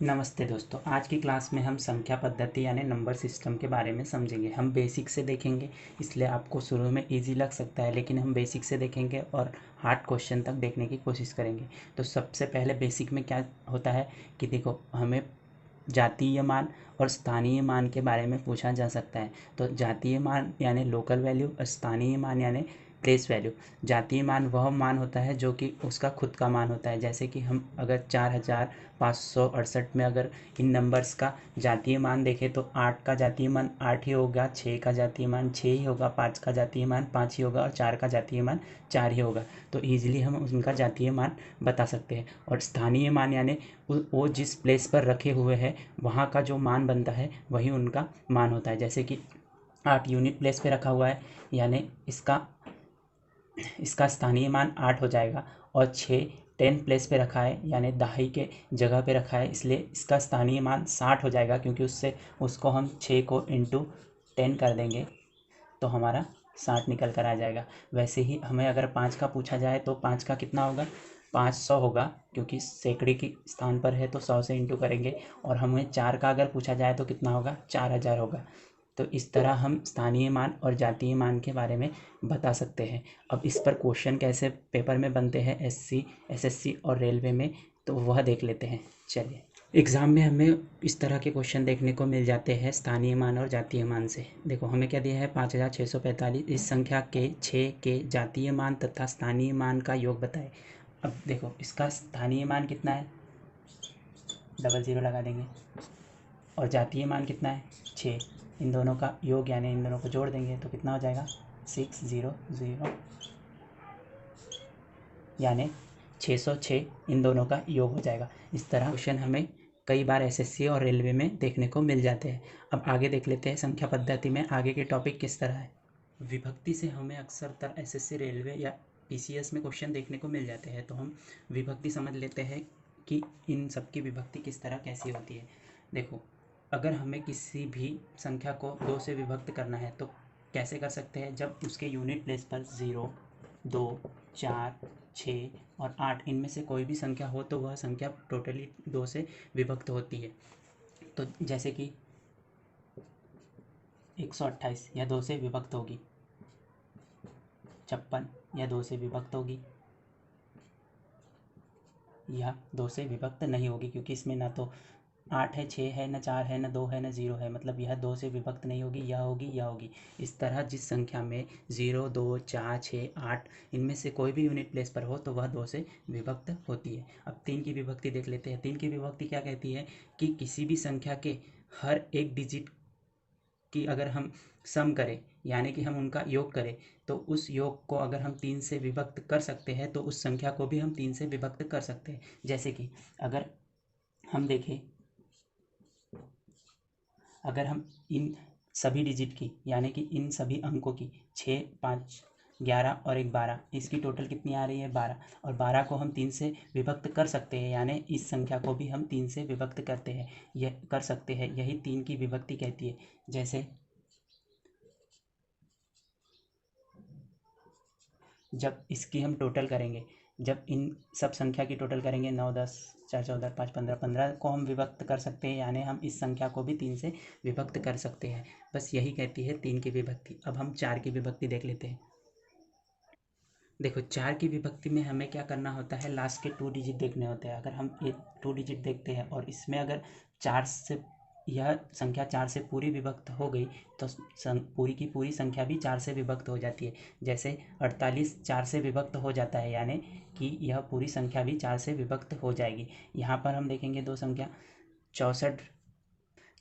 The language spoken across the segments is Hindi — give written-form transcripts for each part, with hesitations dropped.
नमस्ते दोस्तों, आज की क्लास में हम संख्या पद्धति यानी नंबर सिस्टम के बारे में समझेंगे। हम बेसिक से देखेंगे, इसलिए आपको शुरू में इजी लग सकता है, लेकिन हम बेसिक से देखेंगे और हार्ड क्वेश्चन तक देखने की कोशिश करेंगे। तो सबसे पहले बेसिक में क्या होता है कि देखो, हमें जातीय मान और स्थानीय मान के बारे में पूछा जा सकता है। तो जातीय मान यानी लोकल वैल्यू और स्थानीय मान यानी प्लेस वैल्यू। जातीय मान वह मान होता है जो कि उसका खुद का मान होता है। जैसे कि हम अगर 4568 में अगर इन नंबर्स का जातीय मान देखें तो 8 का जातीय मान 8 ही होगा, 6 का जातीय मान 6 ही होगा, 5 का जातीय मान 5 ही होगा और 4 का जातीय मान 4 ही होगा। तो ईजिली हम उनका जातीय मान बता सकते हैं। और स्थानीय मान यानी वो जिस प्लेस पर रखे हुए हैं वहाँ का जो मान बनता है वही उनका मान होता है। जैसे कि 8 यूनिट प्लेस पे रखा हुआ है यानी इसका इसका स्थानीय मान 8 हो जाएगा। और 6 10 प्लेस पे रखा है यानी दहाई के जगह पे रखा है, इसलिए इसका स्थानीय मान 60 हो जाएगा, क्योंकि उसको हम 6 को इंटू 10 कर देंगे तो हमारा 60 निकल कर आ जाएगा। वैसे ही हमें अगर 5 का पूछा जाए तो 5 का कितना होगा, 500 होगा, क्योंकि सैकड़े के स्थान पर है तो 100 से इंटू करेंगे। और हमें 4 का अगर पूछा जाए तो कितना होगा, 4000 होगा। तो इस तरह हम स्थानीय मान और जातीय मान के बारे में बता सकते हैं। अब इस पर क्वेश्चन कैसे पेपर में बनते हैं एससी, एसएससी और रेलवे में, तो वह देख लेते हैं। चलिए, एग्ज़ाम में हमें इस तरह के क्वेश्चन देखने को मिल जाते हैं स्थानीय मान और जातीय मान से। देखो, हमें क्या दिया है, 5645। इस संख्या के 6 के जातीय मान तथा स्थानीय मान का योग बताएं। अब देखो, इसका स्थानीय मान कितना है, 00 लगा देंगे। और जातीय मान कितना है, 6। इन दोनों का योग यानी इन दोनों को जोड़ देंगे तो कितना हो जाएगा, 600, यानी 606 इन दोनों का योग हो जाएगा। इस तरह क्वेश्चन हमें कई बार एसएससी और रेलवे में देखने को मिल जाते हैं। अब आगे देख लेते हैं संख्या पद्धति में आगे के टॉपिक किस तरह है। विभक्ति से हमें अक्सर एसएससी, रेलवे या पीसीएस में क्वेश्चन देखने को मिल जाते हैं। तो हम विभक्ति समझ लेते हैं कि इन सब की विभक्ति किस तरह कैसी होती है। देखो, अगर हमें किसी भी संख्या को 2 से विभक्त करना है तो कैसे कर सकते हैं, जब उसके यूनिट प्लेस पर 0, 2, 4, 6 और 8 इनमें से कोई भी संख्या हो तो वह संख्या टोटली 2 से विभक्त होती है। तो जैसे कि 128 यह 2 से विभक्त होगी, 56 यह 2 से विभक्त होगी, यह 2 से विभक्त नहीं होगी, क्योंकि इसमें ना तो 8 है, 6 है, न 4 है, न 2 है, न 0 है, मतलब यह 2 से विभक्त नहीं होगी, यह होगी, यह होगी। इस तरह जिस संख्या में 0, 2, 4, 6, 8 इनमें से कोई भी यूनिट प्लेस पर हो तो वह 2 से विभक्त होती है। अब 3 की विभक्ति देख लेते हैं। 3 की विभक्ति क्या कहती है कि किसी भी संख्या के हर एक डिजिट की अगर हम सम करें यानी कि हम उनका योग करें तो उस योग को अगर हम 3 से विभक्त कर सकते हैं तो उस संख्या को भी हम 3 से विभक्त कर सकते हैं। जैसे कि अगर हम देखें, अगर हम इन सभी डिजिट की यानी कि इन सभी अंकों की 6, 5, 11 और एक 12, इसकी टोटल कितनी आ रही है, 12। और 12 को हम 3 से विभक्त कर सकते हैं, यानी इस संख्या को भी हम 3 से विभक्त करते हैं, यह कर सकते हैं, यही 3 की विभक्ति कहती है। जैसे जब इसकी हम टोटल करेंगे, जब इन सब संख्या की टोटल करेंगे, 9, 10, 4, 14, 5, 15, 15 को हम विभक्त कर सकते हैं, यानी हम इस संख्या को भी 3 से विभक्त कर सकते हैं। बस यही कहती है 3 की विभक्ति। अब हम 4 की विभक्ति देख लेते हैं। देखो, 4 की विभक्ति में हमें क्या करना होता है, लास्ट के 2 डिजिट देखने होते हैं। अगर हम ये 2 डिजिट देखते हैं और इसमें अगर 4 से यह संख्या 4 से पूरी विभक्त हो गई तो पूरी की पूरी संख्या भी 4 से विभक्त हो जाती है। जैसे 48 4 से विभक्त हो जाता है, यानी कि यह पूरी संख्या भी 4 से विभक्त हो जाएगी। यहाँ पर हम देखेंगे 2 संख्या 64,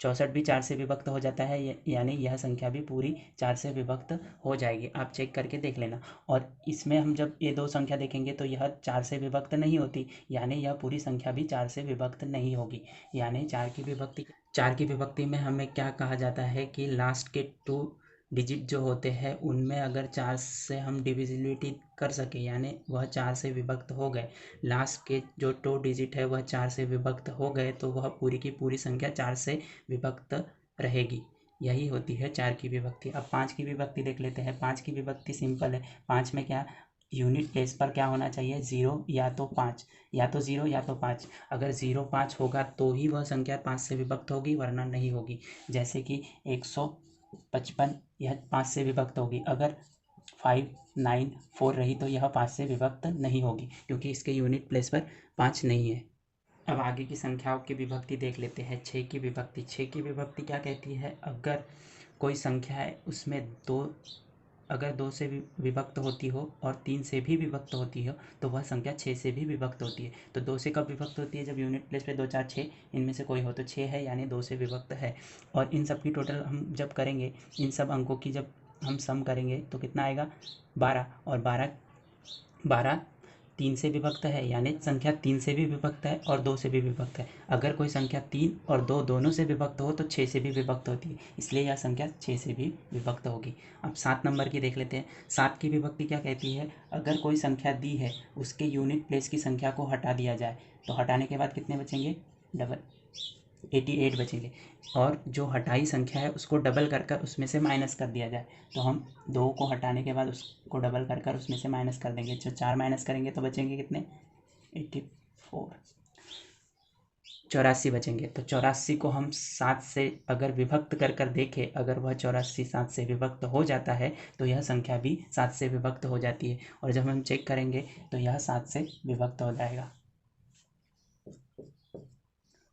64 भी 4 से विभक्त हो जाता है, यानी यह संख्या भी पूरी 4 से विभक्त हो जाएगी। आप चेक करके देख लेना। और इसमें हम जब ये 2 संख्या देखेंगे तो यह 4 से विभक्त नहीं होती, यानी यह पूरी संख्या भी 4 से विभक्त नहीं होगी। यानी 4 की विभक्ति में हमें क्या कहा जाता है कि लास्ट के 2 डिजिट जो होते हैं उनमें अगर 4 से हम डिविजिबिलिटी कर सके, यानी वह 4 से विभक्त हो गए, लास्ट के जो 2 डिजिट है वह 4 से विभक्त हो गए, तो वह पूरी की पूरी संख्या 4 से विभक्त रहेगी। यही होती है 4 की विभक्ति। अब 5 की विभक्ति देख लेते हैं। 5 की विभक्ति सिंपल है। 5 में क्या, यूनिट प्लेस पर क्या होना चाहिए, 0 या तो 5, या तो 0 या तो 5। अगर 0 5 होगा तो ही वह संख्या 5 से विभक्त होगी, वरना नहीं होगी। जैसे कि 155 यह 5 से विभक्त होगी। अगर 5 9 4 रही तो यह 5 से विभक्त नहीं होगी, क्योंकि इसके यूनिट प्लेस पर 5 नहीं है। अब आगे की संख्याओं की विभक्ति देख लेते हैं। 6 की विभक्ति। 6 की विभक्ति क्या कहती है, अगर कोई संख्या है उसमें अगर 2 से विभक्त होती हो और 3 से भी विभक्त होती हो तो वह संख्या 6 से भी विभक्त होती है। तो 2 से कब विभक्त होती है, जब यूनिट प्लेस पे 2 4 6 इनमें से कोई हो, तो 6 है यानी 2 से विभक्त है। और इन सब की टोटल हम जब करेंगे, इन सब अंकों की जब हम सम करेंगे तो कितना आएगा, 12। और 12 3 से विभक्त है, यानी संख्या 3 से भी विभक्त है और 2 से भी विभक्त है। अगर कोई संख्या 3 और 2 दोनों से विभक्त हो तो 6 से भी विभक्त होती है, इसलिए यह संख्या 6 से भी विभक्त होगी। अब 7 नंबर की देख लेते हैं। 7 की विभक्ति क्या कहती है, अगर कोई संख्या दी है उसके यूनिट प्लेस की संख्या को हटा दिया जाए, तो हटाने के बाद कितने बचेंगे, 88 बचेंगे। और जो हटाई संख्या है उसको डबल कर उसमें से माइनस कर दिया जाए, तो हम 2 को हटाने के बाद उसको डबल कर उसमें से माइनस कर देंगे। जो 4 माइनस करेंगे तो बचेंगे कितने, 84, 84 बचेंगे। तो 84 को हम 7 से अगर विभक्त कर देखें, अगर वह 84 7 से विभक्त हो जाता है तो यह संख्या भी 7 से विभक्त हो जाती है। और जब हम चेक करेंगे तो यह 7 से विभक्त हो जाएगा।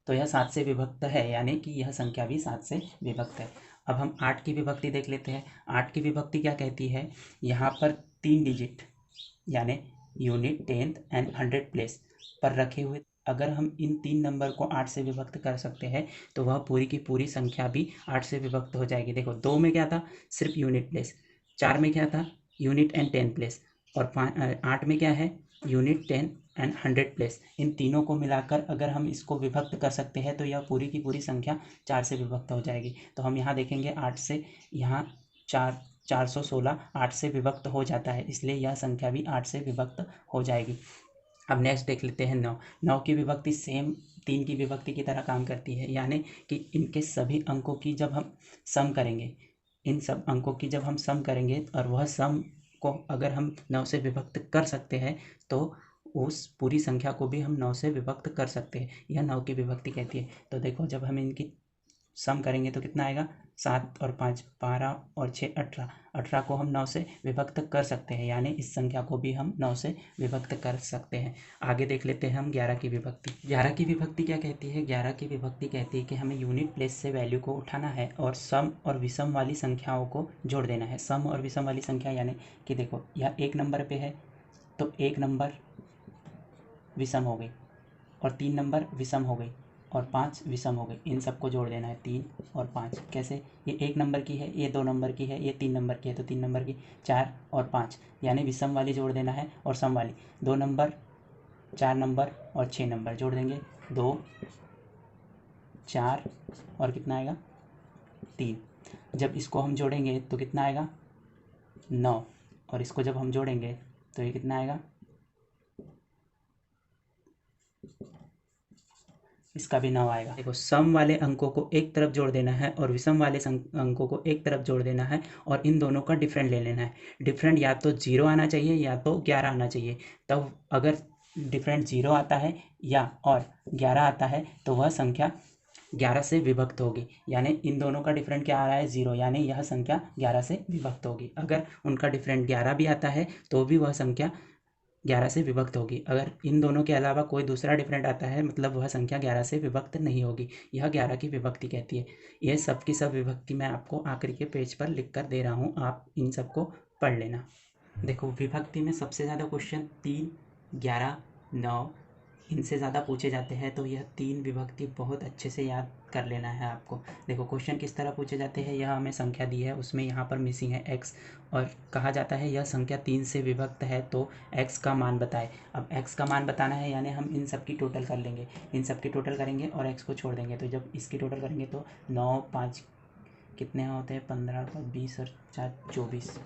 तो यह 7 से विभक्त है, यानी कि यह संख्या भी 7 से विभक्त है। अब हम 8 की विभक्ति देख लेते हैं। 8 की विभक्ति क्या कहती है, यहाँ पर 3 डिजिट यानी यूनिट, टेंथ एंड 100 प्लेस पर रखे हुए, अगर हम इन 3 नंबर को 8 से विभक्त कर सकते हैं तो वह पूरी की पूरी संख्या भी 8 से विभक्त हो जाएगी। देखो 2 में क्या था, सिर्फ यूनिट प्लेस। 4 में क्या था, यूनिट एंड 10 प्लेस। और 8 में क्या है, यूनिट 10 एंड 100 प्लेस। इन तीनों को मिलाकर अगर हम इसको विभक्त कर सकते हैं तो यह पूरी की पूरी संख्या 4 से विभक्त हो जाएगी। तो हम यहाँ देखेंगे 8 से यहाँ 416 8 से विभक्त हो जाता है, इसलिए यह संख्या भी 8 से विभक्त हो जाएगी। अब नेक्स्ट देख लेते हैं 9। 9 की विभक्ति सेम 3 की विभक्ति की तरह काम करती है, यानी कि इनके सभी अंकों की जब हम सम करेंगे, इन सब अंकों की जब हम सम करेंगे और वह सम को अगर हम 9 से विभक्त कर सकते हैं तो उस पूरी संख्या को भी हम 9 से विभक्त कर सकते हैं। यह 9 की विभक्ति कहती है। तो देखो जब हम इनकी सम करेंगे तो कितना आएगा, 7 और 5 12 और 6 18। 18 को हम 9 से विभक्त कर सकते हैं, यानी इस संख्या को भी हम 9 से विभक्त कर सकते हैं। आगे देख लेते हैं हम 11 की विभक्ति। 11 की विभक्ति क्या कहती है, 11 की विभक्ति कहती है कि हमें यूनिट प्लेस से वैल्यू को उठाना है और सम और विषम वाली संख्याओं को जोड़ देना है। सम और विषम वाली संख्या यानी कि देखो यह 1 नंबर पे है तो 1 नंबर विषम हो गई और 3 नंबर विषम हो गई और 5 विषम हो गई। इन सबको जोड़ देना है, 3 और 5। कैसे, ये 1 नंबर की है, ये 2 नंबर की है, ये 3 नंबर की है, तो 3 नंबर की 4 और 5, यानी विषम वाली जोड़ देना है और सम वाली 2 नंबर 4 नंबर और 6 नंबर जोड़ देंगे, 2 4 और कितना आएगा 3। जब इसको हम जोड़ेंगे तो कितना आएगा 9, और इसको जब हम जोड़ेंगे तो ये कितना आएगा, इसका भी 9 आएगा। देखो सम वाले अंकों को एक तरफ जोड़ देना है और विषम वाले अंकों को एक तरफ जोड़ देना है और इन दोनों का डिफरेंट ले लेना है। डिफरेंट या तो 0 आना चाहिए या तो 11 आना चाहिए। तब अगर डिफरेंट 0 आता है या और 11 आता है तो वह संख्या 11 से विभक्त होगी, यानी इन दोनों का डिफरेंट क्या आ रहा है, 0, यानी यह संख्या 11 से विभक्त होगी। अगर उनका डिफरेंट 11 भी आता है तो भी वह संख्या 11 से विभक्त होगी। अगर इन दोनों के अलावा कोई दूसरा डिफरेंट आता है मतलब वह संख्या 11 से विभक्त नहीं होगी। यह 11 की विभक्ति कहती है। यह सब की सब विभक्ति मैं आपको आखिरी के पेज पर लिख कर दे रहा हूँ, आप इन सबको पढ़ लेना। देखो विभक्ति में सबसे ज़्यादा क्वेश्चन 3, 11, 9 इनसे ज़्यादा पूछे जाते हैं, तो यह 3 विभक्ति बहुत अच्छे से याद कर लेना है आपको। देखो क्वेश्चन किस तरह पूछे जाते हैं, यह हमें संख्या दी है, उसमें यहाँ पर मिसिंग है x और कहा जाता है यह संख्या 3 से विभक्त है तो x का मान बताए। अब x का मान बताना है यानी हम इन सब की टोटल कर लेंगे, इन सब की टोटल करेंगे और x को छोड़ देंगे। तो जब इसकी टोटल करेंगे तो 9 5 कितने होते हैं, 15 20 और 4 24।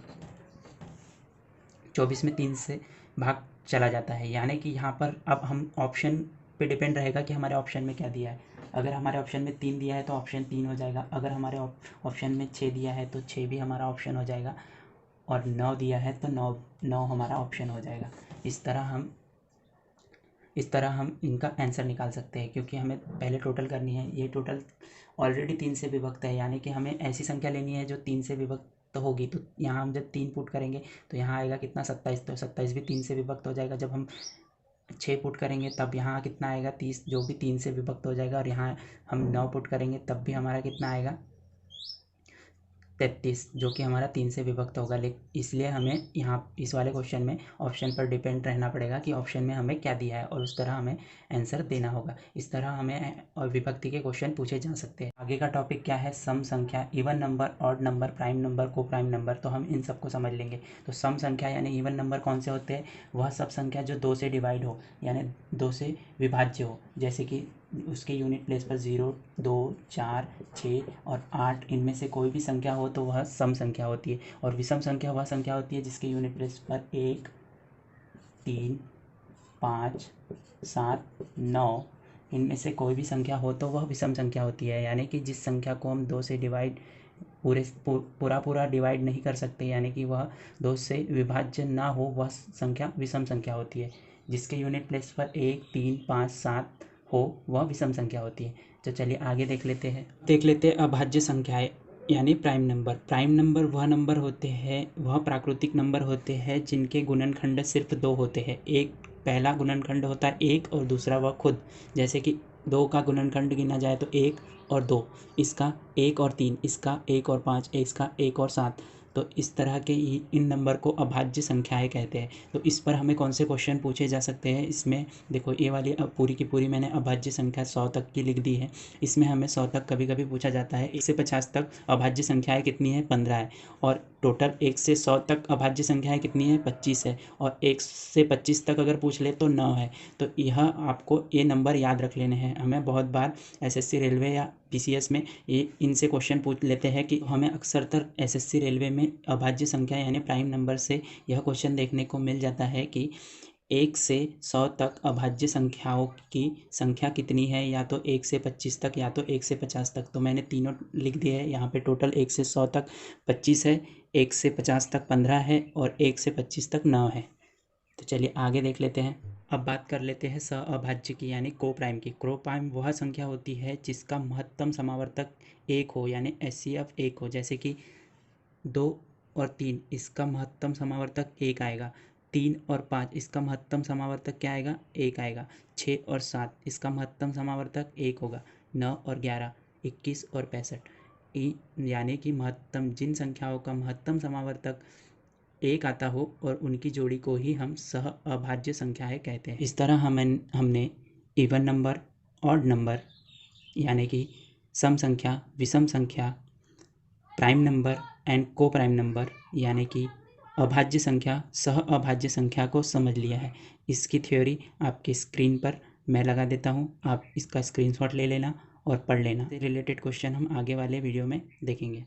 24 में 3 से भाग चला जाता है, यानी कि यहाँ पर अब हम ऑप्शन पे डिपेंड रहेगा कि हमारे ऑप्शन में क्या दिया है। अगर हमारे ऑप्शन में 3 दिया है तो ऑप्शन 3 हो जाएगा। अगर हमारे ऑप्शन में 6 दिया है तो 6 भी हमारा ऑप्शन हो जाएगा। और 9 दिया है तो 9 9 हमारा ऑप्शन हो जाएगा। इस तरह हम इनका आंसर निकाल सकते हैं, क्योंकि हमें पहले टोटल करनी है। ये टोटल ऑलरेडी 3 से विभक्त है, यानी कि हमें ऐसी संख्या लेनी है जो 3 से विभक्त होगी। तो यहाँ हम जब 3 पुट करेंगे तो यहाँ आएगा कितना 27, तो 27 भी 3 से विभक्त हो जाएगा। जब हम 6 पुट करेंगे तब यहाँ कितना आएगा 30, जो भी 3 से विभक्त हो जाएगा। और यहाँ हम 9 पुट करेंगे तब भी हमारा कितना आएगा 33, जो कि हमारा 3 से विभक्त होगा। लेकिन इसलिए हमें यहाँ इस वाले क्वेश्चन में ऑप्शन पर डिपेंड रहना पड़ेगा कि ऑप्शन में हमें क्या दिया है, और उस तरह हमें आंसर देना होगा। इस तरह हमें और विभक्ति के क्वेश्चन पूछे जा सकते हैं। आगे का टॉपिक क्या है, सम संख्या, even number, odd number, prime number, को प्राइम नंबर। तो हम इन सबको समझ लेंगे। तो सम संख्या यानी इवन नंबर कौन से होते हैं, वह सब संख्या जो 2 से डिवाइड हो, यानी 2 से विभाज्य हो। जैसे कि उसके यूनिट प्लेस पर 0, 2, 4, 6 और 8 इनमें से कोई भी संख्या हो तो वह सम संख्या होती है। और विषम संख्या वह संख्या होती है जिसके यूनिट प्लेस पर 1, 3, 5, 7, 9 इनमें से कोई भी संख्या हो तो वह विषम संख्या होती है। यानी कि जिस संख्या को हम 2 से डिवाइड पूरा डिवाइड नहीं कर सकते, यानी कि वह 2 से विभाज्य ना हो, वह संख्या विषम संख्या होती है। जिसके यूनिट प्लेस पर 1, 3, 5, 7 हो वह विषम संख्या होती है। तो चलिए आगे देख लेते हैं अभाज्य संख्याएं यानी प्राइम नंबर। प्राइम नंबर वह नंबर होते हैं, वह प्राकृतिक नंबर होते हैं जिनके गुणनखंड सिर्फ 2 होते हैं। एक पहला गुणनखंड होता है 1 और दूसरा वह खुद। जैसे कि 2 का गुणनखंड गिना जाए तो 1 और 2, इसका 1 और 3, इसका 1 और 5, इसका 1 और 7। तो इस तरह के इन नंबर को अभाज्य संख्याएं कहते हैं। तो इस पर हमें कौन से क्वेश्चन पूछे जा सकते हैं, इसमें देखो ये वाली पूरी की पूरी मैंने अभाज्य संख्या 100 तक की लिख दी है। इसमें हमें 100 तक कभी कभी पूछा जाता है। 1 से 50 तक अभाज्य संख्याएं कितनी है, 15 है। और टोटल 1 से 100 तक अभाज्य संख्याएं कितनी है, 25 है। और 1 से 25 तक अगर पूछ ले तो 9 है। तो यह आपको ये नंबर याद रख लेने हैं। हमें बहुत बार एसएससी रेलवे या पीसीएस में ये इनसे क्वेश्चन पूछ लेते हैं कि हमें अक्सरतर एसएससी रेलवे में अभाज्य संख्या यानी प्राइम नंबर से यह क्वेश्चन देखने को मिल जाता है कि 1 से 100 तक अभाज्य संख्याओं की संख्या कितनी है, या तो 1 से 25 तक या तो 1 से 50 तक। तो मैंने तीनों लिख दिए हैं यहाँ पे। टोटल 1 से 100 तक 25 है, 1 से 50 तक 15 है और 1 से 25 तक 9 है। तो चलिए आगे देख लेते हैं। अब बात कर लेते हैं सहअभाज्य की यानी को प्राइम की। को प्राइम वह संख्या होती है जिसका महत्तम समावर्तक 1 हो, यानी HCF 1 हो। जैसे कि 2 और 3 इसका महत्तम समावर्तक 1 आएगा। 3 और 5 इसका महत्तम समावर्तक क्या आएगा, 1 आएगा। 6 और 7 इसका महत्तम समावर्तक 1 होगा। 9 और 11, 21 और 65 यानी कि महत्तम जिन संख्याओं का महत्तम समावर्तक 1 आता हो और उनकी जोड़ी को ही हम सहअभाज्य संख्याएं कहते हैं। इस तरह हमने इवन नंबर, ऑड नंबर यानी कि सम संख्या, विषम संख्या, प्राइम नंबर एंड को प्राइम नंबर यानी कि अभाज्य संख्या, सहअभाज्य संख्या को समझ लिया है। इसकी थ्योरी आपकी स्क्रीन पर मैं लगा देता हूँ, आप इसका स्क्रीनशॉट ले लेना और पढ़ लेना। रिलेटेड क्वेश्चन हम आगे वाले वीडियो में देखेंगे।